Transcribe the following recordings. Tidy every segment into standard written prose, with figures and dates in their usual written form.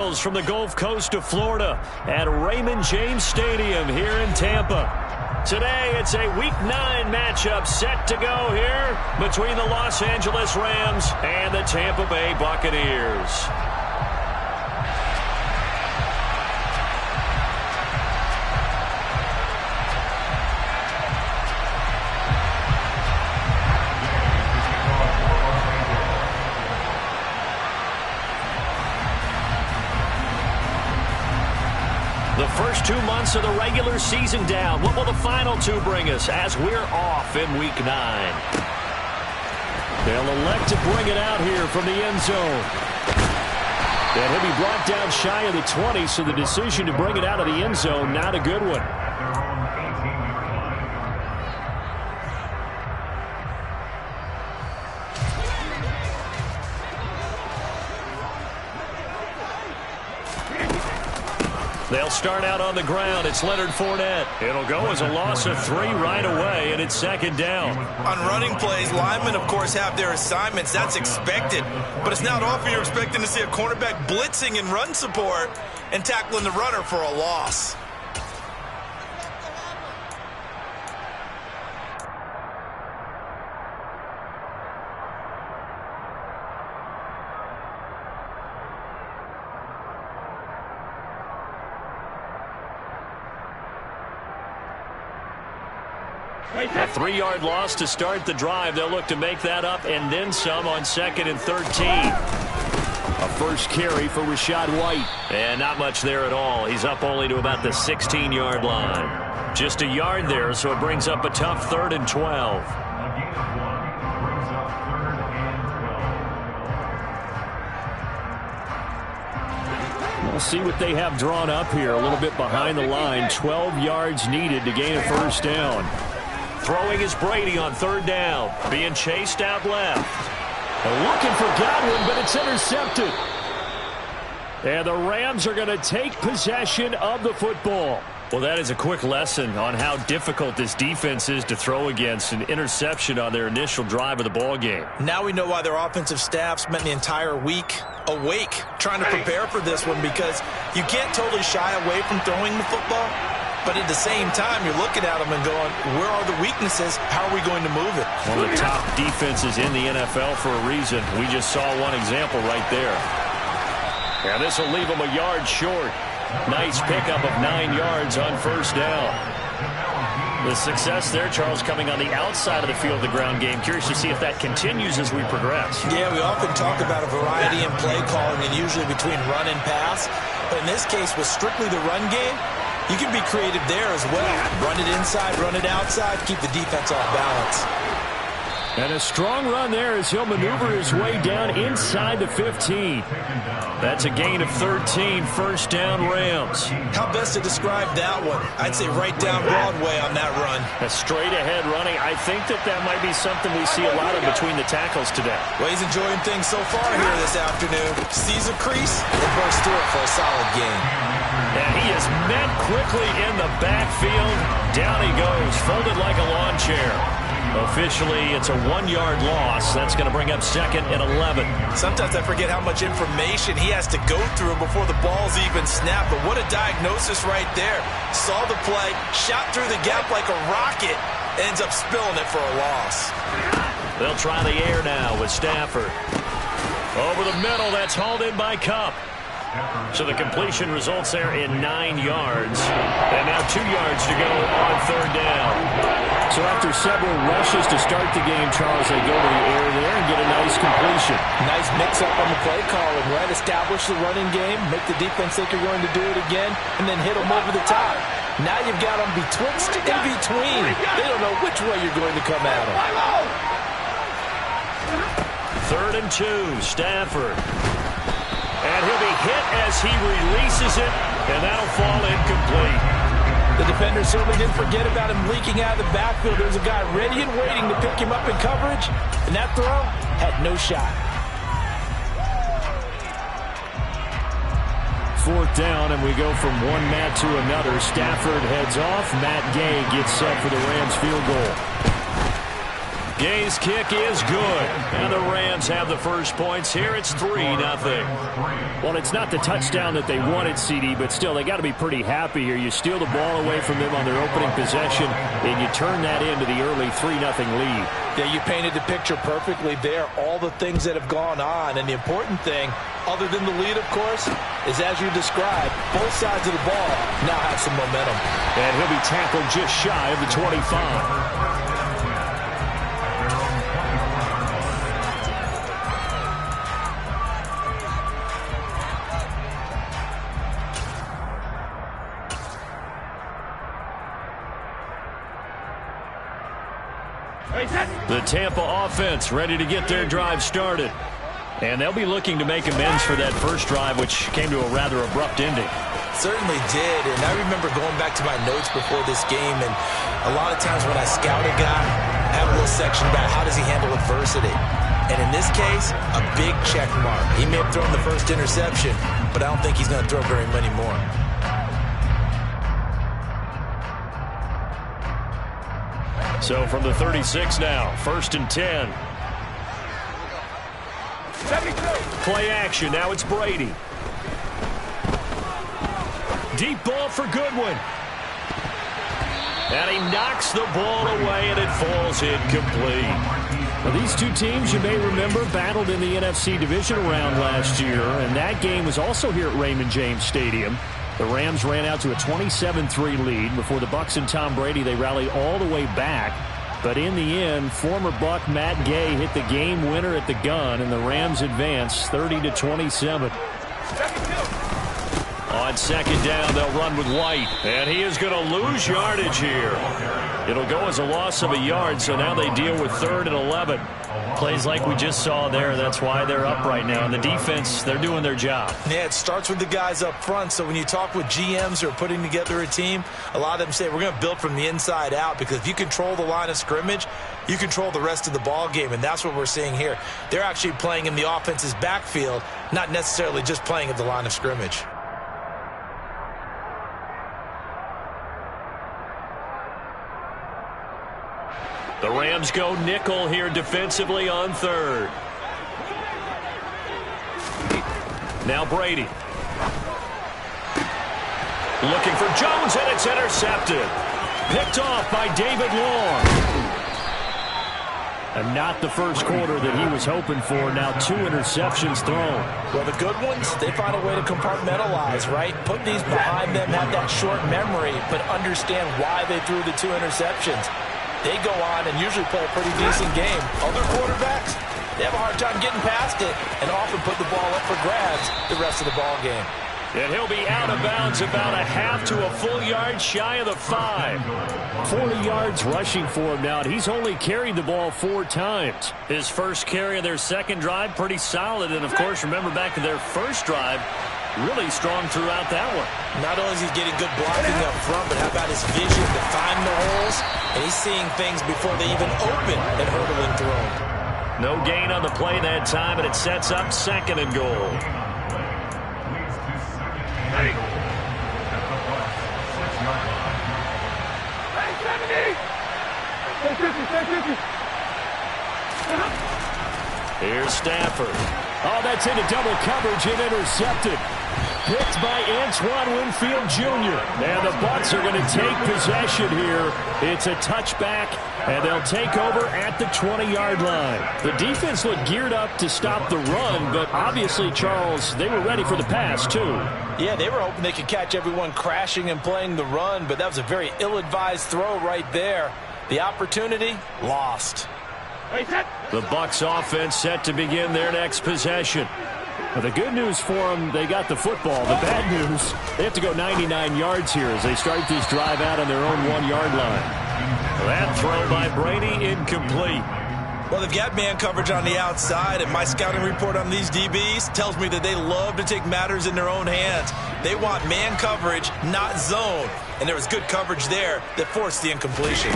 From the Gulf Coast of Florida at Raymond James Stadium here in Tampa. Today it's a Week 9 matchup set to go here between the Los Angeles Rams and the Tampa Bay Buccaneers. The first 2 months of the regular season down. What will the final 2 bring us as we're off in Week 9? They'll elect to bring it out here from the end zone. And he'll be brought down shy of the 20, so the decision to bring it out of the end zone, not a good one. They'll start out on the ground. It's Leonard Fournette. It'll go as a loss of 3 right away, and it's second down. On running plays, linemen, of course, have their assignments. That's expected. But it's not often you're expecting to see a cornerback blitzing in run support and tackling the runner for a loss. A 3-yard loss to start the drive. They'll look to make that up and then some on 2nd and 13. A first carry for Rachaad White. And not much there at all. He's up only to about the 16-yard line. Just a yard there, so it brings up a tough 3rd and 12. We'll see what they have drawn up here. A little bit behind the line. 12 yards needed to gain a first down. Throwing is Brady on 3rd down. Being chased out left. Looking for Godwin, but it's intercepted. And the Rams are going to take possession of the football. Well, that is a quick lesson on how difficult this defense is to throw against. An interception on their initial drive of the ball game. Now we know why their offensive staff spent the entire week awake trying to prepare for this one, because you can't totally shy away from throwing the football. But at the same time, you're looking at them and going, where are the weaknesses? How are we going to move it? One of the top defenses in the NFL for a reason. We just saw one example right there. And this will leave them a yard short. Nice pickup of 9 yards on first down. The success there, Charles, coming on the outside of the field, the ground game. Curious to see if that continues as we progress. Yeah, we often talk about a variety in play calling and usually between run and pass. But in this case, with strictly the run game, you can be creative there as well. Run it inside, run it outside, keep the defense off balance. And a strong run there as he'll maneuver his way down inside the 15. That's a gain of 13, first down Rams. How best to describe that one? I'd say right down Broadway on that run. A straight ahead running. I think that might be something we see a lot of between the tackles today. Well, he's enjoying things so far here this afternoon. Sees a crease and bursts through it for a solid gain. And he is met quickly in the backfield. Down he goes, folded like a lawn chair. Officially, it's a 1-yard loss. That's going to bring up 2nd and 11. Sometimes I forget how much information he has to go through before the ball's even snapped. But what a diagnosis right there. Saw the play, shot through the gap like a rocket, ends up spilling it for a loss. They'll try the air now with Stafford. Over the middle, that's hauled in by Kupp. So the completion results there in 9 yards. And now 2 yards to go on 3rd down. So after several rushes to start the game, Charles, they go to the air there and get a nice completion. Nice mix-up on the play calling, right? Establish the running game, make the defense think you're going to do it again, and then hit them over the top. Now you've got them betwixt and between. They don't know which way you're going to come at them. 3rd and 2, Stafford. And he'll be hit as he releases it, and that'll fall incomplete. The defender certainly didn't forget about him leaking out of the backfield. There's a guy ready and waiting to pick him up in coverage, and that throw had no shot. 4th down, and we go from one Matt to another. Stafford heads off. Matt Gay gets set for the Rams field goal. Gay's kick is good. And the Rams have the first points here. It's 3-0. Well, it's not the touchdown that they wanted, CD, but still, they got to be pretty happy here. You steal the ball away from them on their opening possession, and you turn that into the early 3-0 lead. Yeah, you painted the picture perfectly there, all the things that have gone on. And the important thing, other than the lead, of course, is as you described, both sides of the ball now have some momentum. And he'll be tackled just shy of the 25. The Tampa offense ready to get their drive started. And they'll be looking to make amends for that first drive, which came to a rather abrupt ending. Certainly did, and I remember going back to my notes before this game, and a lot of times when I scout a guy, I have a little section about how does he handle adversity. And in this case, a big check mark. He may have thrown the first interception, but I don't think he's going to throw very many more. So from the 36 now, 1st and 10. Play action. Now it's Brady. Deep ball for Goodwin. And he knocks the ball away, and it falls incomplete. Now, these two teams, you may remember, battled in the NFC Divisional Round last year, and that game was also here at Raymond James Stadium. The Rams ran out to a 27-3 lead. Before the Bucs and Tom Brady, they rallied all the way back. But in the end, former Buck Matt Gay hit the game winner at the gun, and the Rams advance 30-27. On second down, they'll run with White. And he is going to lose yardage here. It'll go as a loss of a yard, so now they deal with 3rd and 11. Plays like we just saw there. That's why they're up right now. And the defense, they're doing their job. Yeah, it starts with the guys up front. So when you talk with GMs who are putting together a team, a lot of them say we're going to build from the inside out, because if you control the line of scrimmage, you control the rest of the ball game, and that's what we're seeing here. They're actually playing in the offense's backfield, not necessarily just playing at the line of scrimmage. The Rams go nickel here defensively on 3rd. Now Brady. Looking for Jones, and it's intercepted. Picked off by David Long. And not the first quarter that he was hoping for. Now 2 interceptions thrown. Well, the good ones, they find a way to compartmentalize, right? Put these behind them, have that short memory, but understand why they threw the 2 interceptions. They go on and usually play a pretty decent game. Other quarterbacks, they have a hard time getting past it and often put the ball up for grabs the rest of the ball game. And he'll be out of bounds about a half to a full yard shy of the 5. 40 yards rushing for him now, and he's only carried the ball 4 times. His first carry of their second drive, pretty solid. And, of course, remember back to their first drive, really strong throughout that one. Not only is he getting good blocking up front, but how about his vision to find the holes? And he's seeing things before they even open at hurdling throw. No gain on the play that time, and it sets up 2nd and goal. Here's Stafford. Oh, that's into double coverage and intercepted. Picked by Antoine Winfield Jr. And the Bucs are going to take possession here. It's a touchback, and they'll take over at the 20-yard line. The defense looked geared up to stop the run, but obviously, Charles, they were ready for the pass, too. Yeah, they were hoping they could catch everyone crashing and playing the run, but that was a very ill-advised throw right there. The opportunity, lost. The Bucs offense set to begin their next possession. Well, the good news for them, they got the football. The bad news, they have to go 99 yards here as they start this drive out on their own 1-yard line. That throw by Brady incomplete. Well, they've got man coverage on the outside, and my scouting report on these DBs tells me that they love to take matters in their own hands. They want man coverage, not zone. And there was good coverage there that forced the incompletion.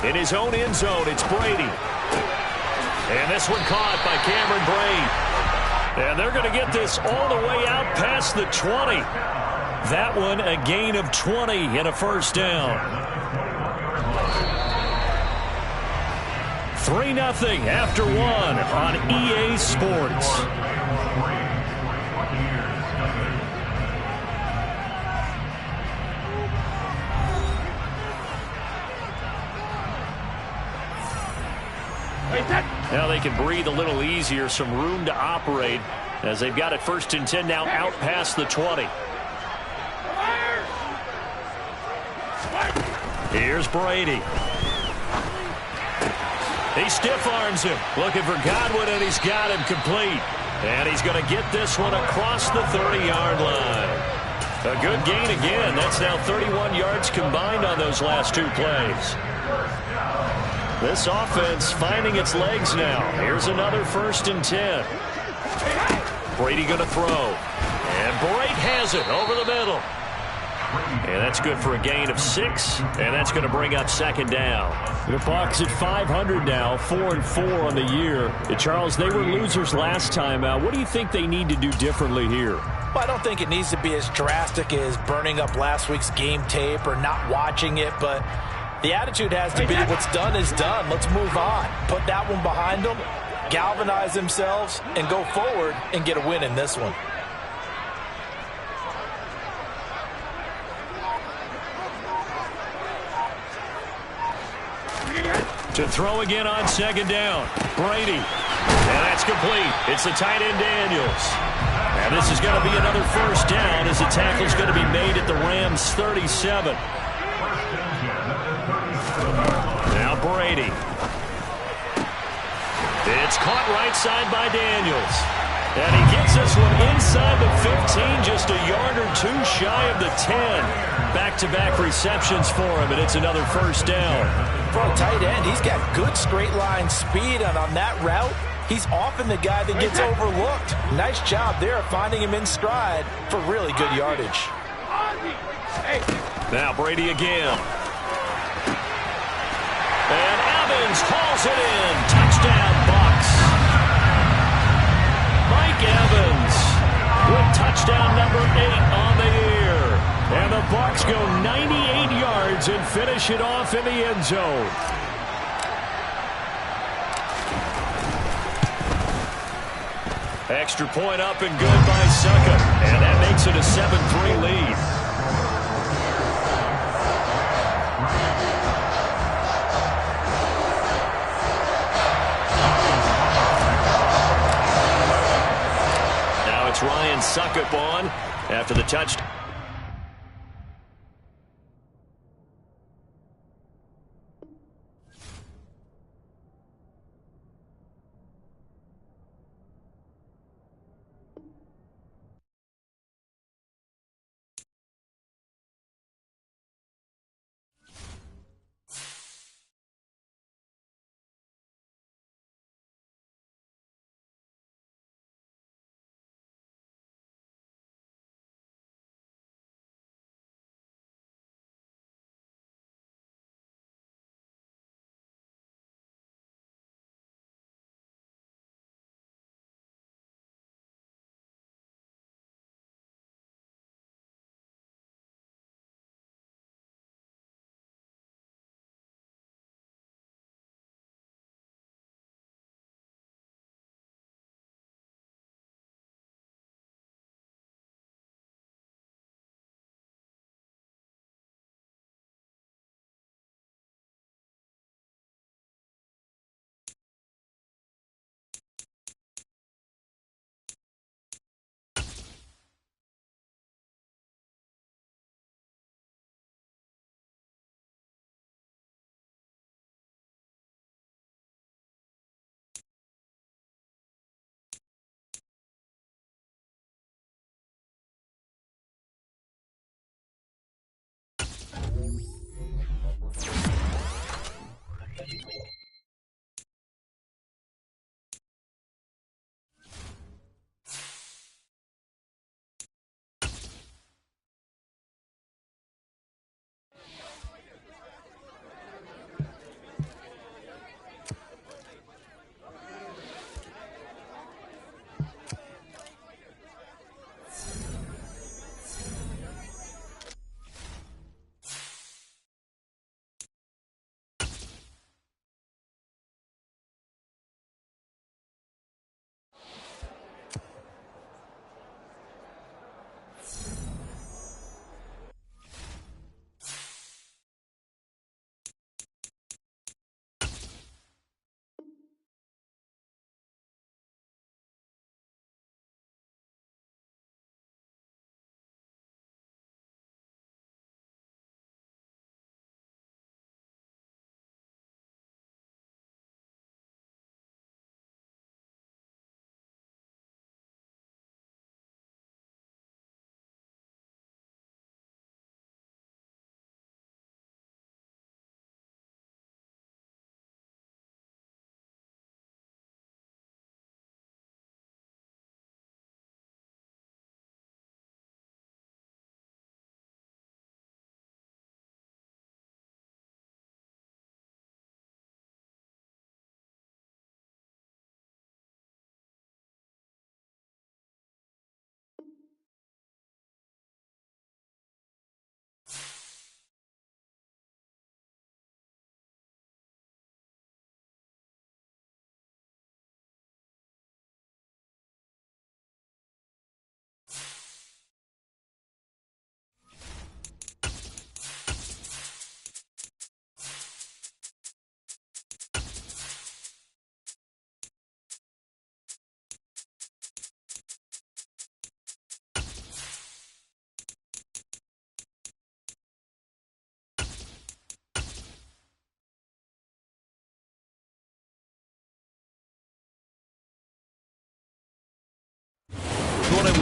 In his own end zone, it's Brady. And this one caught by Cameron Brate. And they're going to get this all the way out past the 20. That one a gain of 20 and a first down. 3-0 after one on EA Sports. Now they can breathe a little easier, some room to operate as they've got it 1st and 10 now out past the 20. Here's Brady. He stiff arms him, looking for Godwin, and he's got him complete. And he's going to get this one across the 30-yard line. A good gain again. That's now 31 yards combined on those last 2 plays. This offense finding its legs now. Here's another 1st and 10. Brady going to throw. And Brate has it over the middle. And that's good for a gain of 6. And that's going to bring up 2nd down. The Bucs at 500 now, 4-4 on the year. Charles, they were losers last time out. What do you think they need to do differently here? Well, I don't think it needs to be as drastic as burning up last week's game tape or not watching it, but the attitude has to be what's done is done. Let's move on. Put that one behind them, galvanize themselves, and go forward and get a win in this one. To throw again on 2nd down. Brady. And that's complete. It's the tight end Daniels. And this is going to be another 1st down as the tackle's going to be made at the Rams 37. Now Brady. It's caught right side by Daniels. And he gets this one inside the 15, just a yard or 2 shy of the 10. Back-to-back receptions for him, and it's another 1st down. For a tight end, he's got good straight line speed, and on that route, he's often the guy that gets overlooked. Nice job there finding him in stride for really good yardage. Now Brady again. And Evans hauls it in. Touchdown, Bucs. Mike Evans with touchdown number 8 on the year. And the Bucs go 98 yards and finish it off in the end zone. Extra point up and good by Succop. And that makes it a 7-3 lead. Now it's Ryan Succop on after the touchdown.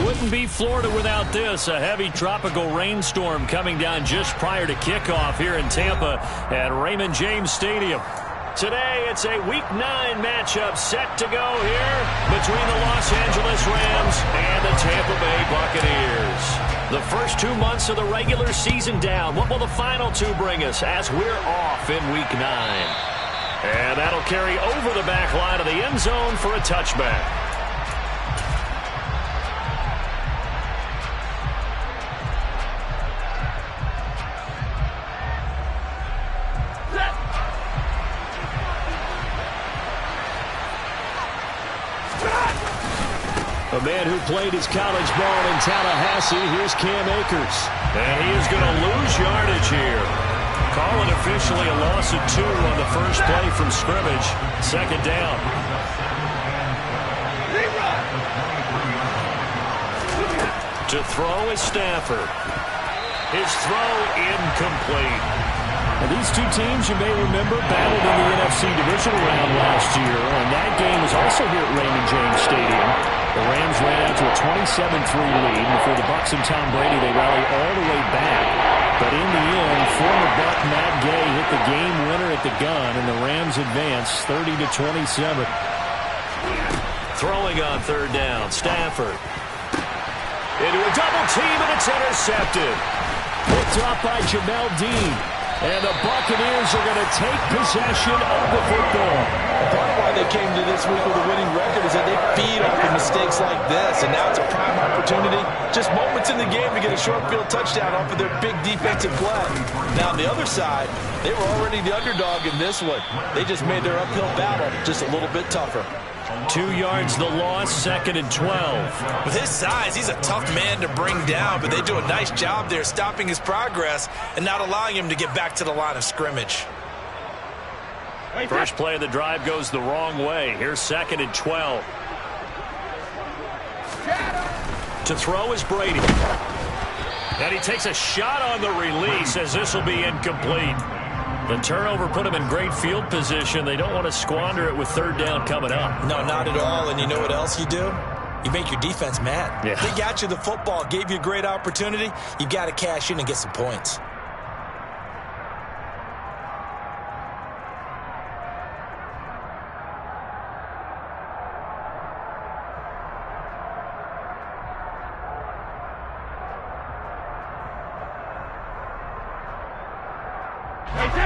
Wouldn't be Florida without this. A heavy tropical rainstorm coming down just prior to kickoff here in Tampa at Raymond James Stadium. Today, it's a Week 9 matchup set to go here between the Los Angeles Rams and the Tampa Bay Buccaneers. The first 2 months of the regular season down. What will the final 2 bring us as we're off in Week 9? And that'll carry over the back line of the end zone for a touchback. A man who played his college ball in Tallahassee, here's Cam Akers. And he is going to lose yardage here. Call it officially a loss of 2 on the first play from scrimmage. Second down. To throw is Stafford. His throw incomplete. And these 2 teams, you may remember, battled in the NFC divisional round last year. And that game was also here at Raymond James Stadium. The Rams ran out to a 27-3 lead. Before the Bucs and Tom Brady, they rallied all the way back. But in the end, former Buck Matt Gay hit the game winner at the gun, and the Rams advanced 30-27. Throwing on third down, Stafford. Into a double team, and it's intercepted. Picked off by Jamel Dean. And the Buccaneers are going to take possession of the football. Part of why they came to this week with a winning record is that they feed off of mistakes like this, and now it's a prime opportunity. Just moments in the game to get a short field touchdown off of their big defensive play. Now, on the other side, they were already the underdog in this one. They just made their uphill battle just a little bit tougher. 2 yards the loss, 2nd and 12. With his size, he's a tough man to bring down, but they do a nice job there stopping his progress and not allowing him to get back to the line of scrimmage. First play of the drive goes the wrong way. Here's 2nd and 12. To throw is Brady. And he takes a shot on the release as this will be incomplete. The turnover put him in great field position. They don't want to squander it with third down coming up. No, not at all. And you know what else you do? You make your defense mad. Yeah. They got you the football, gave you a great opportunity. You got to cash in and get some points.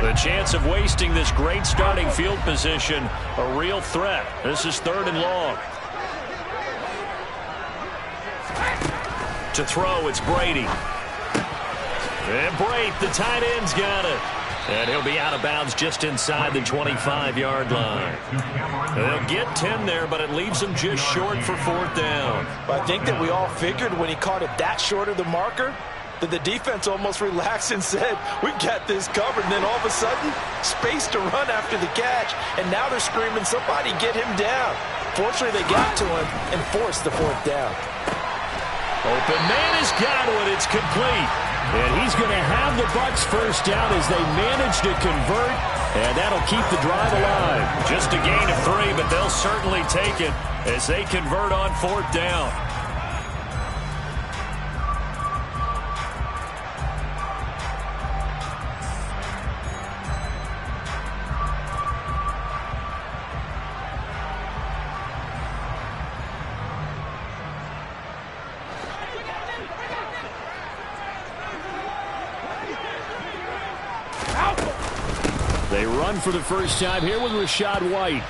The chance of wasting this great starting field position, a real threat. This is 3rd and long. To throw, it's Brady. And Brate, the tight end's got it. And he'll be out of bounds just inside the 25-yard line. They'll get 10 there, but it leaves them just short for 4th down. But I think that we all figured when he caught it that short of the marker, that the defense almost relaxed and said, we got this covered. And then all of a sudden, space to run after the catch. And now they're screaming, somebody get him down. Fortunately, they got to him and forced the 4th down. Open man has got one. It's complete. And he's going to have the Bucs first down as they manage to convert. And that'll keep the drive alive. Just a gain of 3, but they'll certainly take it as they convert on 4th down. They run for the first time here with Rachaad White.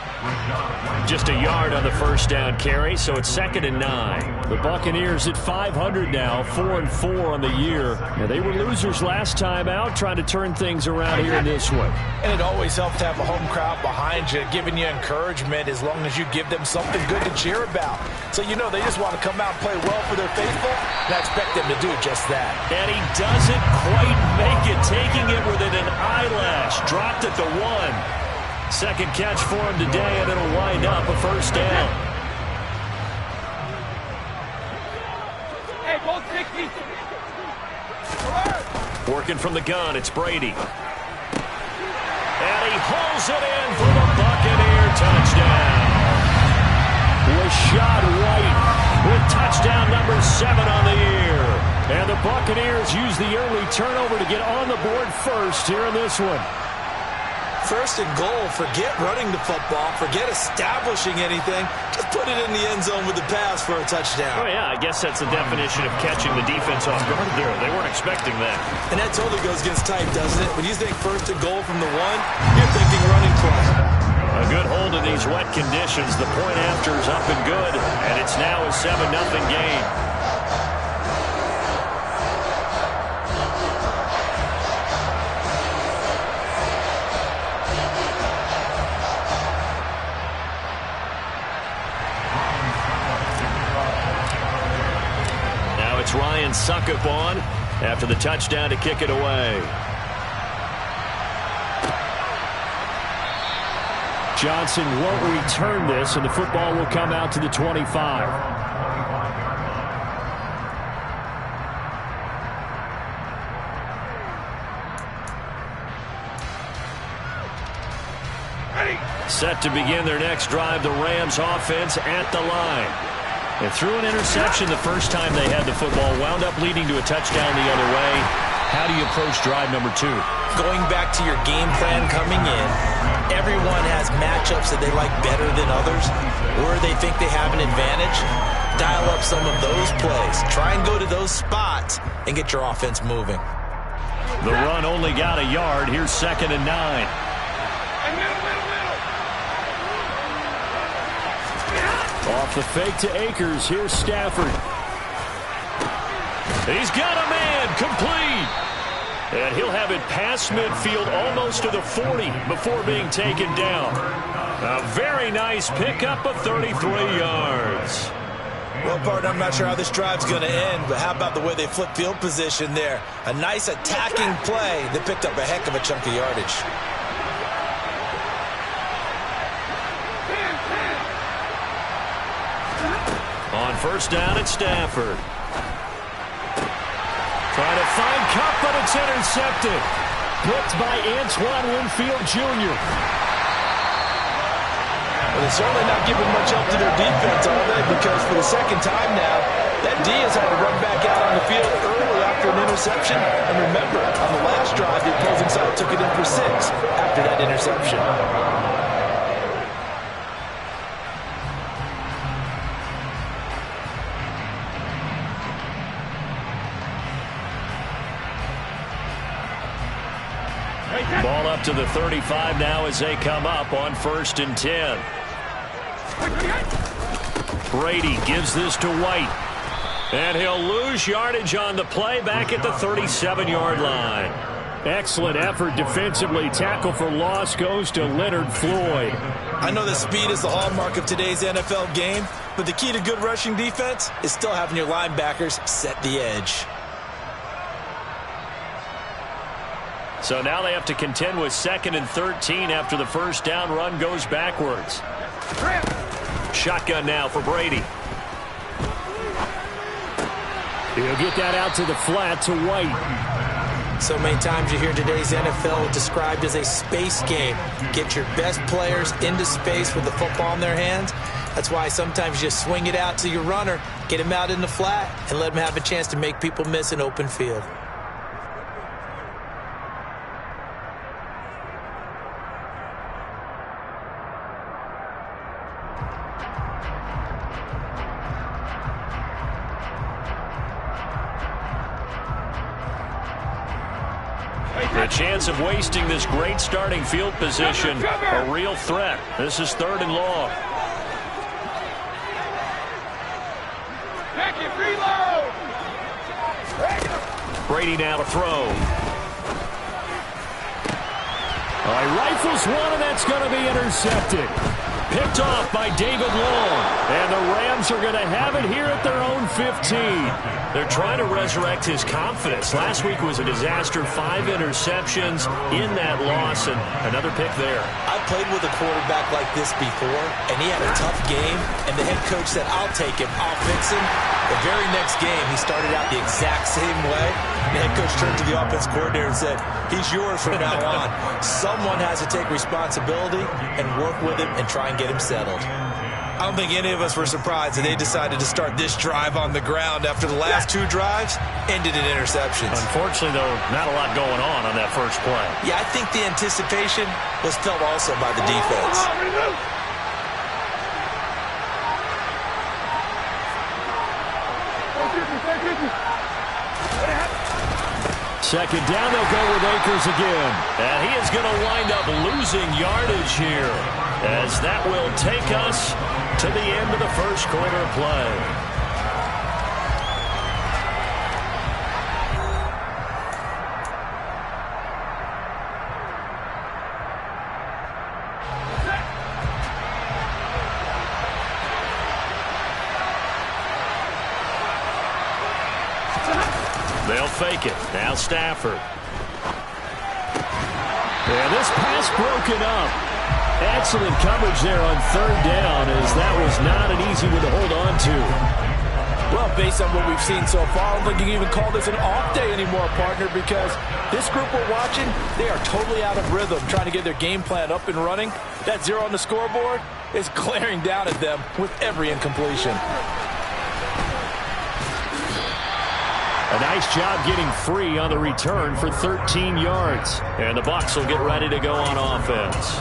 Just a yard on the first down carry, so it's 2nd and 9. The Buccaneers at 500 now, 4-4 on the year. Now, they were losers last time out, trying to turn things around here in this one. And it always helps to have a home crowd behind you, giving you encouragement as long as you give them something good to cheer about. So, you know, they just want to come out and play well for their faithful, and I expect them to do just that. And he doesn't quite make it, taking it within an eyelash. Dropped at the 1. Second catch for him today, and it'll wind up a first down. Hey, both 60. Working from the gun, it's Brady. And he hauls it in for the Buccaneer touchdown. Rachaad White with Touchdown number 7 on the year. And the Buccaneers use the early turnover to get on the board first here in this one. First and goal, forget running the football, forget establishing anything. Just put it in the end zone with the pass for a touchdown. Oh, yeah, I guess that's the definition of catching the defense off guard there. They weren't expecting that. And that totally goes against type, doesn't it? When you think first and goal from the 1, you're thinking running play. A good hold in these wet conditions. The point after is up and good, and it's now a 7-0 game. It's Ryan Succop on after the touchdown to kick it away. Johnson won't return this, and the football will come out to the 25. Set to begin their next drive, the Rams offense at the line. They threw an interception the first time they had the football, wound up leading to a touchdown the other way. How do you approach drive number 2? Going back to your game plan coming in, everyone has matchups that they like better than others, or they think they have an advantage. Dial up some of those plays. Try and go to those spots and get your offense moving. The run only got a yard. Here's 2nd and 9. Off the fake to Akers. Here's Stafford. He's got a man complete. And he'll have it past midfield almost to the 40 before being taken down. A very nice pickup of 33 yards. Well, partner, I'm not sure how this drive's going to end, but how about the way they flip field position there? A nice attacking play that picked up a heck of a chunk of yardage. On first down at Stafford. Trying to find Kupp, but it's intercepted. Picked by Antoine Winfield Jr. Well, they're certainly not giving much help to their defense, are they? Because for the second time now, that D has had to run back out on the field early after an interception. And remember, on the last drive, the opposing side took it in for 6 after that interception. Ball up to the 35 now as they come up on 1st and 10. Brady gives this to White. And he'll lose yardage on the play back at the 37-yard line. Excellent effort defensively. Tackle for loss goes to Leonard Floyd. I know that speed is the hallmark of today's NFL game, but the key to good rushing defense is still having your linebackers set the edge. So now they have to contend with 2nd and 13 after the first down run goes backwards. Shotgun now for Brady. He'll get that out to the flat to White. So many times you hear today's NFL described as a space game. Get your best players into space with the football in their hands. That's why sometimes you swing it out to your runner, get him out in the flat, and let him have a chance to make people miss an open field. The chance of wasting this great starting field position, a real threat. This is 3rd and long. Brady now to throw. He rifles one, and that's going to be intercepted. Picked off by David Long. And the Rams are going to have it here at their own 15. They're trying to resurrect his confidence. Last week was a disaster. 5 interceptions in that loss, and another pick there. I played with a quarterback like this before, and he had a tough game, and the head coach said, I'll take him, I'll fix him. The very next game, he started out the exact same way. The head coach turned to the offense coordinator and said, he's yours from now on. Someone has to take responsibility and work with him and try and get him settled. I don't think any of us were surprised that they decided to start this drive on the ground after the last 2 drives ended in interceptions. Unfortunately, though, not a lot going on that first play. Yeah, I think the anticipation was felt also by the defense. Second down, they'll go with Akers again. And he is going to wind up losing yardage here, as that will take us to the end of the first quarter of play. They'll fake it. Now Stafford. And this pass broken up. Excellent coverage there on third down, as that was not an easy one to hold on to. Well, based on what we've seen so far, I don't think you can even call this an off day anymore, partner, because this group we're watching, they are totally out of rhythm, trying to get their game plan up and running. That 0 on the scoreboard is glaring down at them with every incompletion. A nice job getting free on the return for 13 yards. And the Bucs will get ready to go on offense.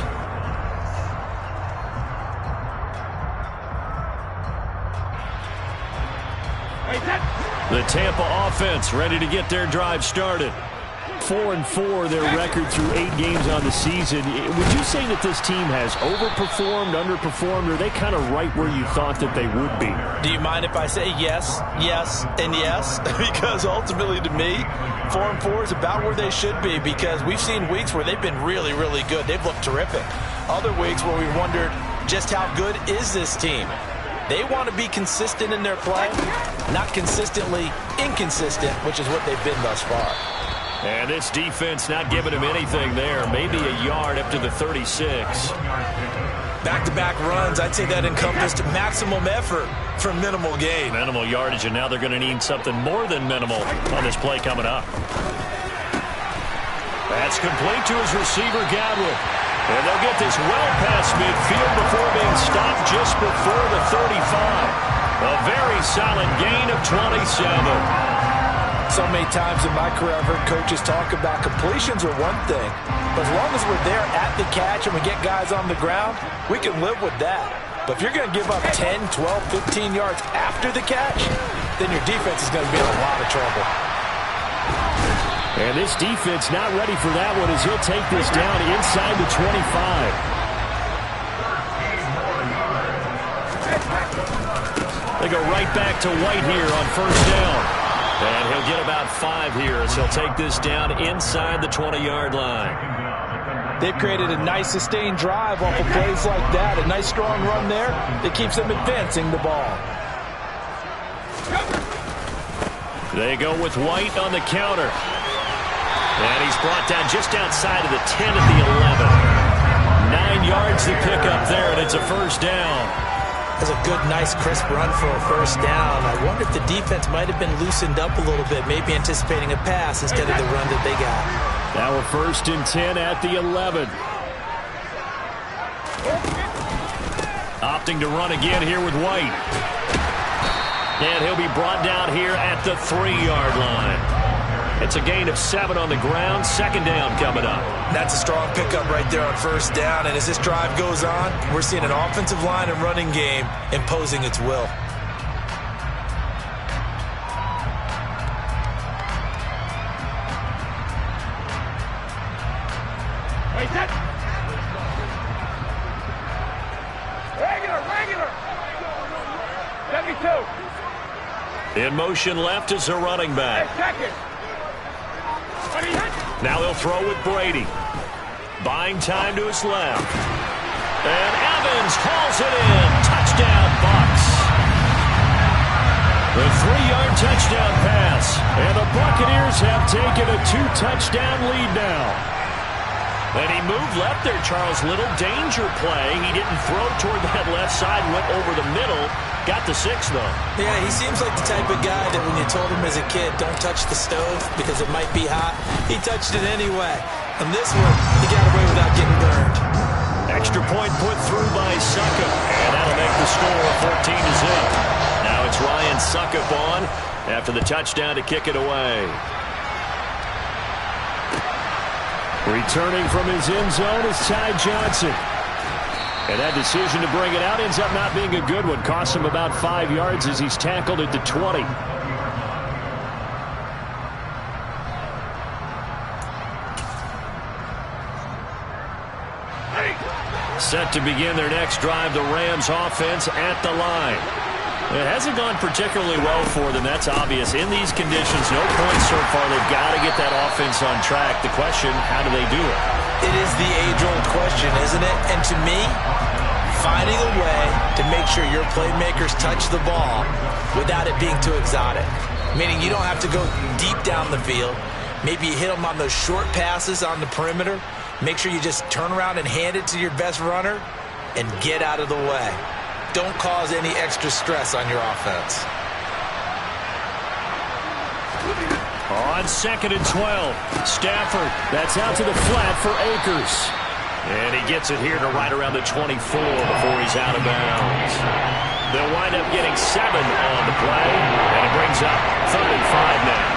The Tampa offense ready to get their drive started. 4-4 their record through 8 games on the season. Would you say that this team has overperformed, underperformed, or are they kind of right where you thought that they would be? Do you mind if I say yes, yes, and yes? Because ultimately to me, 4-4 is about where they should be, because we've seen weeks where they've been really, really good. They've looked terrific. Other weeks where we wondered just how good is this team? They want to be consistent in their play, not consistently inconsistent, which is what they've been thus far. And this defense not giving him anything there. Maybe a yard up to the 36. Back-to-back runs, I'd say that encompassed maximum effort for minimal gain. Minimal yardage, and now they're going to need something more than minimal on this play coming up. That's complete to his receiver, Godwin. And they'll get this well past midfield before being stopped just before the 35. A very solid gain of 27. So many times in my career, I've heard coaches talk about completions are one thing. But as long as we're there at the catch and we get guys on the ground, we can live with that. But if you're going to give up 10, 12, 15 yards after the catch, then your defense is going to be in a lot of trouble. And this defense not ready for that one, as he'll take this down inside the 25. They go right back to White here on first down. And he'll get about 5 here as he'll take this down inside the 20-yard line. They've created a nice sustained drive off of plays like that. A nice strong run there that keeps them advancing the ball. They go with White on the counter. And he's brought down just outside of the 10 at the 11. 9 yards to pick up there, and it's a first down. That's a good, nice, crisp run for a first down. I wonder if the defense might have been loosened up a little bit, maybe anticipating a pass instead of the run that they got. Now we're first and 10 at the 11. Opting to run again here with White. And he'll be brought down here at the 3-yard line. It's a gain of 7 on the ground. Second down coming up. That's a strong pickup right there on first down. And as this drive goes on, we're seeing an offensive line and running game imposing its will. Regular. 72. In motion left is a running back. Now he'll throw with Brady. Buying time to his left. And Evans hauls it in. Touchdown, Bucs. The 3-yard touchdown pass. And the Buccaneers have taken a 2-touchdown lead now. And he moved left there, Charles. Little danger play. He didn't throw toward that left side. Went over the middle. Got the 6, though. Yeah, he seems like the type of guy that when you told him as a kid, don't touch the stove because it might be hot, he touched it anyway. And this one, he got away without getting burned. Extra point put through by Succop, and that'll make the score 14-0. Now it's Ryan Succop on after the touchdown to kick it away. Returning from his end zone is Ty Johnson. And that decision to bring it out ends up not being a good one. Costs him about 5 yards as he's tackled at the 20. Set to begin their next drive, the Rams offense at the line. It hasn't gone particularly well for them, that's obvious. In these conditions, no points so far. They've got to get that offense on track. The question, how do they do it? It is the age-old question, isn't it? And to me, finding a way to make sure your playmakers touch the ball without it being too exotic. Meaning you don't have to go deep down the field. Maybe you hit them on those short passes on the perimeter. Make sure you just turn around and hand it to your best runner and get out of the way. Don't cause any extra stress on your offense. On 2nd and 12, Stafford. That's out to the flat for Akers. And he gets it here to right around the 24 before he's out of bounds. They'll wind up getting 7 on the play, and it brings up 3rd and 5 now.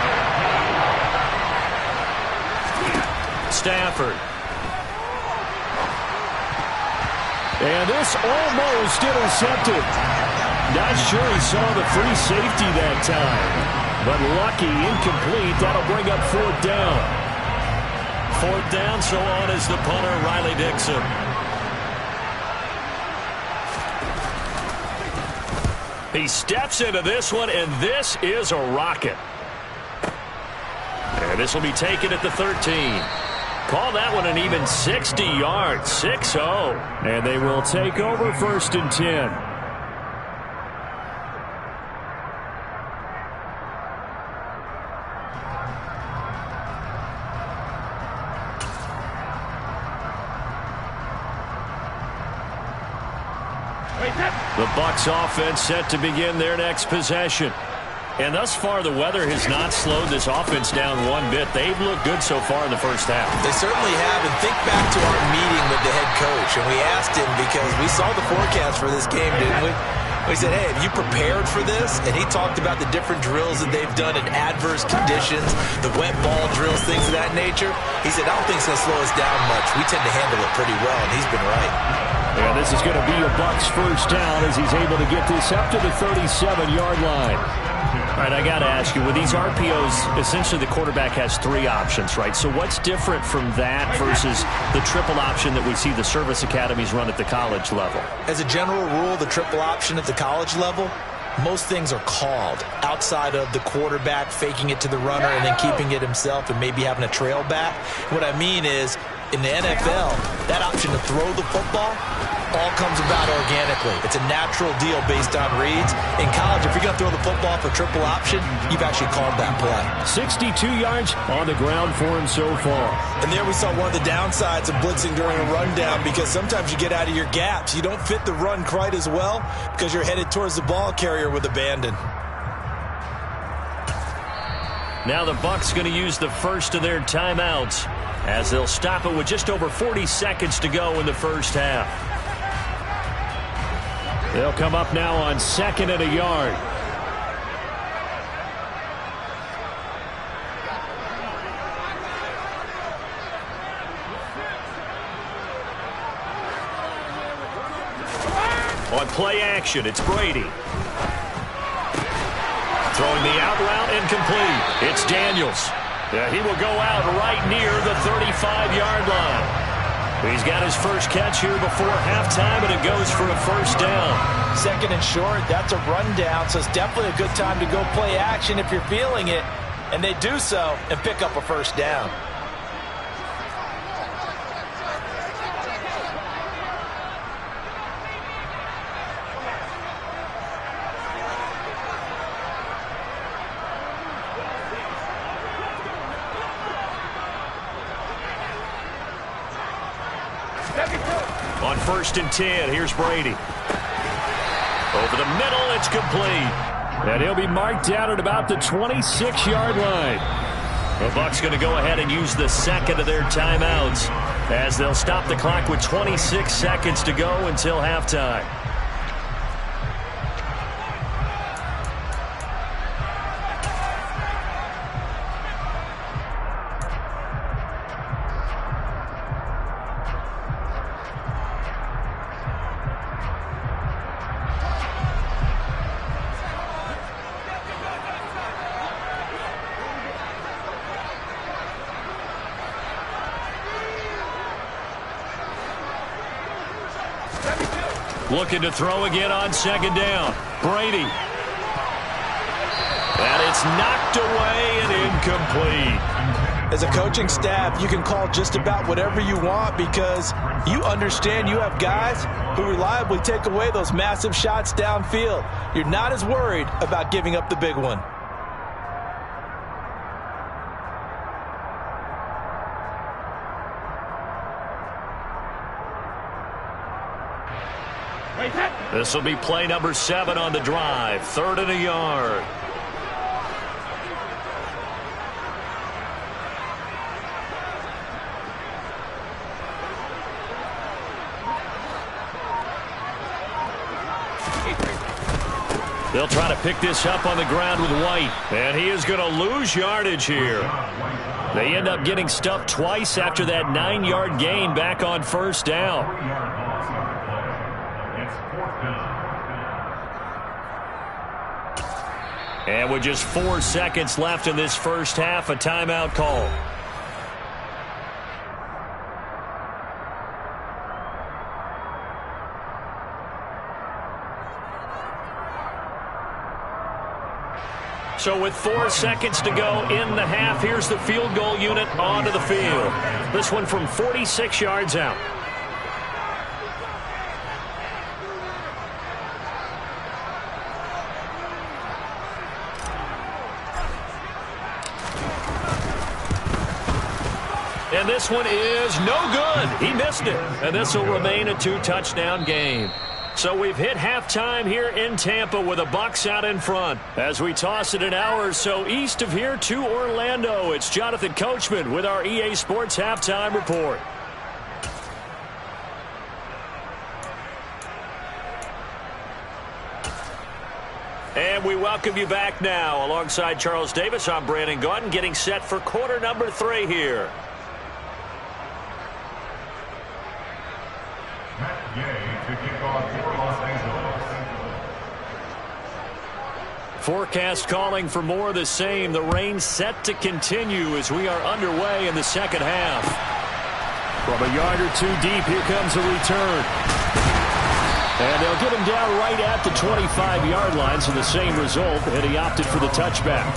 Stafford. And this almost intercepted. Not sure he saw the free safety that time. But lucky, incomplete. That'll bring up 4th down. 4th down, so on is the punter, Riley Dixon. He steps into this one, and this is a rocket. And this will be taken at the 13. Call that one an even 60 yards, 6-0. And they will take over 1st and 10. The Bucs offense set to begin their next possession. And thus far, the weather has not slowed this offense down one bit. They've looked good so far in the first half. They certainly have. And think back to our meeting with the head coach. And we asked him because we saw the forecast for this game, didn't we? We said, hey, have you prepared for this? And he talked about the different drills that they've done in adverse conditions, the wet ball drills, things of that nature. He said, I don't think it's going to slow us down much. We tend to handle it pretty well, and he's been right. Yeah, this is going to be a Bucs 1st down as he's able to get this up to the 37-yard line. All right, I got to ask you, with these RPOs, essentially the quarterback has 3 options, right? So what's different from that versus the triple option that we see the service academies run at the college level? As a general rule, the triple option at the college level, most things are called outside of the quarterback faking it to the runner and then keeping it himself and maybe having a trail back. What I mean is, in the NFL, that option to throw the football all comes about organically. It's a natural deal based on reads. In college, if you're going to throw the football for triple option, you've actually called that play. 62 yards on the ground for him so far. And there we saw one of the downsides of blitzing during a rundown because sometimes you get out of your gaps. You don't fit the run quite as well because you're headed towards the ball carrier with abandon. Now the Bucs going to use the first of their timeouts as they'll stop it with just over 40 seconds to go in the first half. They'll come up now on 2nd and a yard. On play action, it's Brady. Throwing the out route incomplete. It's Daniels. Yeah, he will go out right near the 35-yard line. He's got his first catch here before halftime, and it goes for a 1st down. 2nd and short, that's a rundown, so it's definitely a good time to go play action if you're feeling it. And they do so and pick up a 1st down. On 1st and 10, here's Brady. Over the middle, it's complete. And he'll be marked down at about the 26-yard line. The Bucs going to go ahead and use the second of their timeouts as they'll stop the clock with 26 seconds to go until halftime. Looking to throw again on second down. Brady. And it's knocked away and incomplete. As a coaching staff, you can call just about whatever you want because you understand you have guys who reliably take away those massive shots downfield. You're not as worried about giving up the big one. This will be play number 7 on the drive. 3rd and a yard. They'll try to pick this up on the ground with White. And he is going to lose yardage here. They end up getting stuffed twice after that 9-yard gain back on first down. And with just 4 seconds left in this first half, a timeout call. So with 4 seconds to go in the half, here's the field goal unit onto the field. This one from 46 yards out. And this one is no good. He missed it. And this will remain a 2-touchdown game. So we've hit halftime here in Tampa with the Bucs out in front. As we toss it an hour or so east of here to Orlando, it's Jonathan Coachman with our EA Sports Halftime Report. And we welcome you back now. Alongside Charles Davis, I'm Brandon Gaudin, getting set for quarter number 3 here. Forecast calling for more of the same. The rain set to continue as we are underway in the second half. From a yard or 2 deep, here comes a return. And they'll get him down right at the 25-yard line, so the same result, and he opted for the touchback.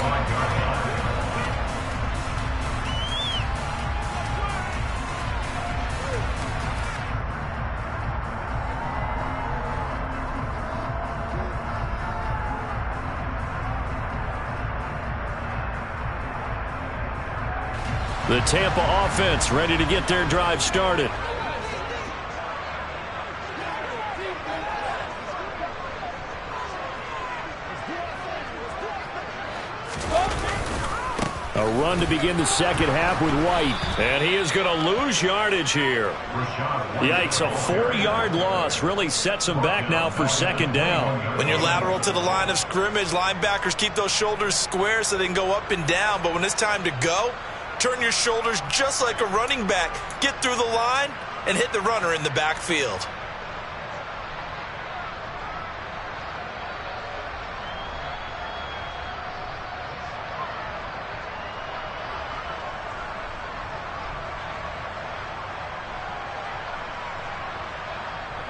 The Tampa offense ready to get their drive started. A run to begin the second half with White. And he is going to lose yardage here. Yikes, a 4-yard loss really sets him back now for second down. When you're lateral to the line of scrimmage, linebackers keep those shoulders square so they can go up and down. But when it's time to go, turn your shoulders just like a running back. Get through the line and hit the runner in the backfield.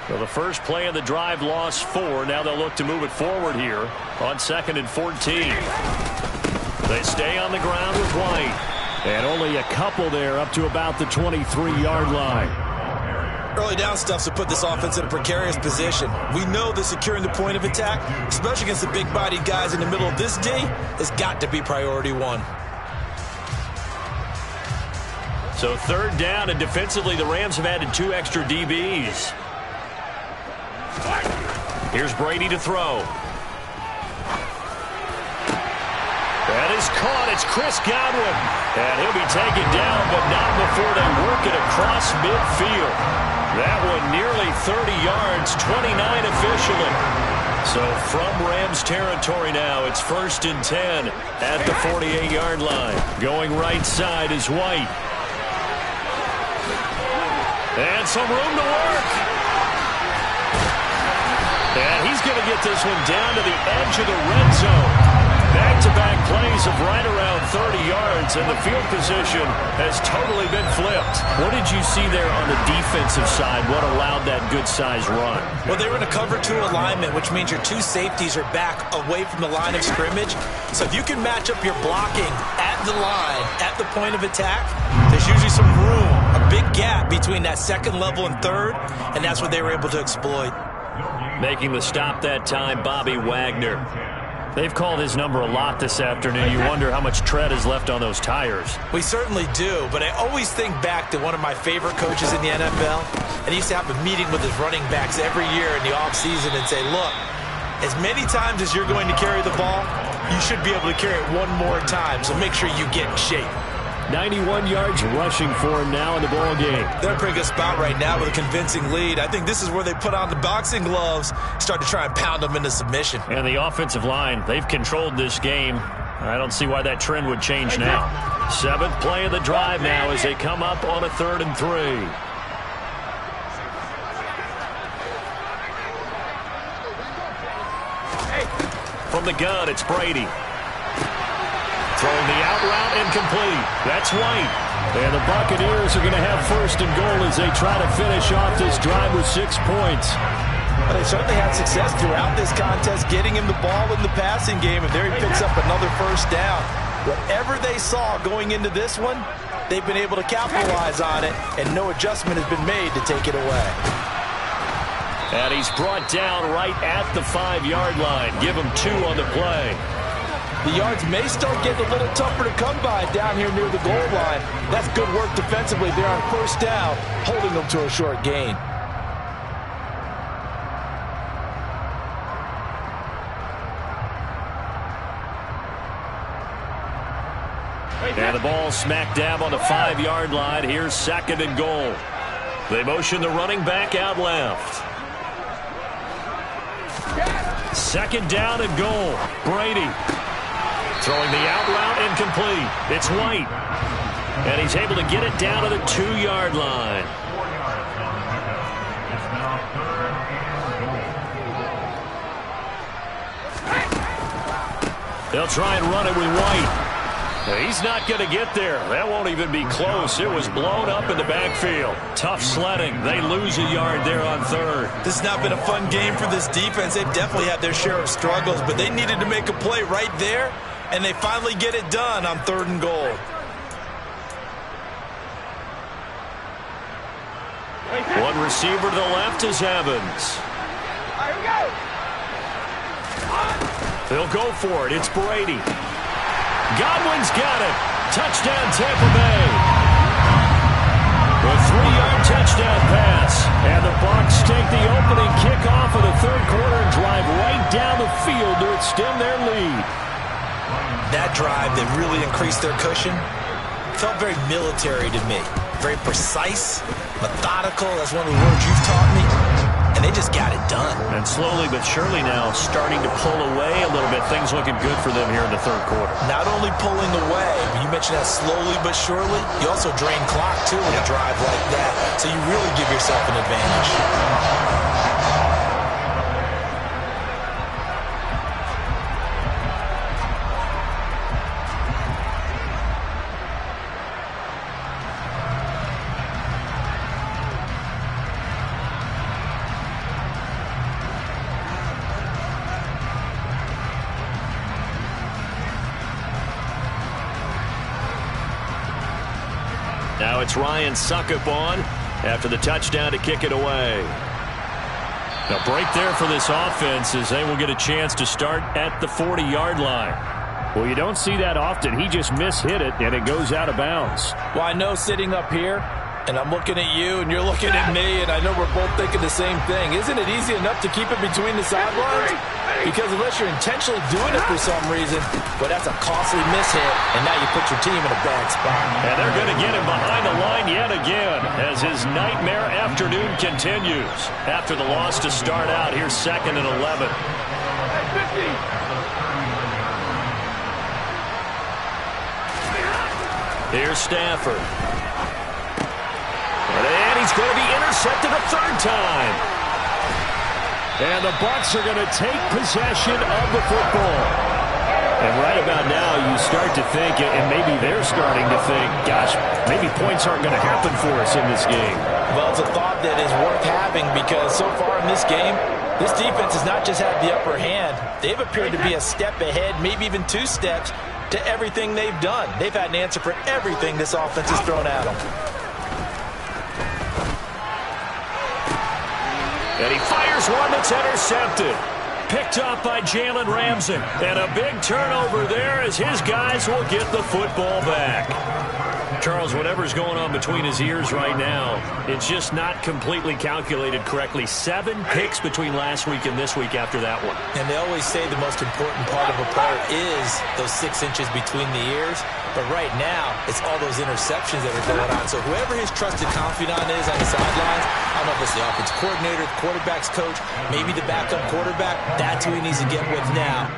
So the first play of the drive lost 4. Now they'll look to move it forward here on 2nd and 14. They stay on the ground with White. And only a couple there up to about the 23-yard line. Early down stuff to put this offense in a precarious position. We know that securing the point of attack, especially against the big-bodied guys in the middle of this D, has got to be priority 1. So 3rd down, and defensively the Rams have added 2 extra DBs. Here's Brady to throw. That is caught. It's Chris Godwin. And he'll be taken down, but not before they work it across midfield. That one nearly 30 yards, 29 officially. So from Rams territory now, it's 1st and 10 at the 48-yard line. Going right side is White. And some room to work. And he's going to get this one down to the edge of the red zone. Back-to-back plays of right around 30 yards, and the field position has totally been flipped. What did you see there on the defensive side? What allowed that good-sized run? Well, they were in a cover 2 alignment, which means your 2 safeties are back away from the line of scrimmage. So if you can match up your blocking at the line, at the point of attack, there's usually some room, a big gap between that second level and third, and that's what they were able to exploit. Making the stop that time, Bobby Wagner. They've called his number a lot this afternoon. You wonder how much tread is left on those tires. We certainly do, but I always think back to one of my favorite coaches in the NFL, and he used to have a meeting with his running backs every year in the offseason and say, look, as many times as you're going to carry the ball, you should be able to carry it one more time, so make sure you get in shape. 91 yards rushing for him now in the ball game. They're a pretty good spot right now with a convincing lead. I think this is where they put on the boxing gloves, start to try and pound them into submission. And the offensive line, they've controlled this game. I don't see why that trend would change now. 7th play of the drive now as they come up on a 3rd and 3. From the gun, it's Brady. Throwing the out route incomplete. That's White. And the Buccaneers are going to have 1st and goal as they try to finish off this drive with 6 points. Well, they certainly had success throughout this contest, getting him the ball in the passing game, and there he picks up another 1st down. Whatever they saw going into this one, they've been able to capitalize on it, and no adjustment has been made to take it away. And he's brought down right at the 5-yard line. Give him 2 on the play. The yards may start getting a little tougher to come by down here near the goal line. That's good work defensively there on 1st down, holding them to a short gain. And the ball smack dab on the 5-yard line. Here's 2nd and goal. They motion the running back out left. 2nd down and goal. Brady. Throwing the out route incomplete. It's White. And he's able to get it down to the 2-yard line. They'll try and run it with White. He's not going to get there. That won't even be close. It was blown up in the backfield. Tough sledding. They lose a yard there on 3rd. This has not been a fun game for this defense. They've definitely had their share of struggles, but they needed to make a play right there, and they finally get it done on 3rd and goal. One receiver to the left is Evans. They'll go for it. It's Brady. Godwin's got it. Touchdown, Tampa Bay. A 3-yard touchdown pass. And the Bucs take the opening kickoff of the 3rd quarter and drive right down the field to extend their lead. That drive that really increased their cushion felt very military to me. Very precise, methodical. That's one of the words you've taught me. And they just got it done. And slowly but surely now starting to pull away a little bit. Things looking good for them here in the 3rd quarter. Not only pulling away, but you mentioned that slowly but surely, you also drain clock too in a drive like that. So you really give yourself an advantage. Now it's Ryan Succop on after the touchdown to kick it away. A break there for this offense as they will get a chance to start at the 40-yard line. Well, you don't see that often. He just mishit it, and it goes out of bounds. Well, I know sitting up here, And I'm looking at you, and you're looking at me, and I know we're both thinking the same thing. Isn't it easy enough to keep it between the sidelines? Because unless you're intentionally doing it for some reason, well, that's a costly mishit, and now you put your team in a bad spot. And they're going to get him behind the line yet again as his nightmare afternoon continues. After the loss to start out, here's 2nd and 11. Here's Stafford. And he's going to be intercepted a third time. And the Bucs are going to take possession of the football. And right about now, you start to think, and maybe they're starting to think, gosh, maybe points aren't going to happen for us in this game. Well, it's a thought that is worth having because so far in this game, this defense has not just had the upper hand. They've appeared to be a step ahead, maybe even 2 steps, to everything they've done. They've had an answer for everything this offense has thrown at them. And he fires one that's intercepted. Picked up by Jalen Ramsey. And a big turnover there as his guys will get the football back. Charles, whatever's going on between his ears right now, it's just not completely calculated correctly. 7 picks between last week and this week after that one. And they always say the most important part of a player is those 6 inches between the ears. But right now, it's all those interceptions that are going on. So whoever his trusted confidant is on the sidelines, I don't know if it's the offensive coordinator, the quarterback's coach, maybe the backup quarterback, that's who he needs to get with now.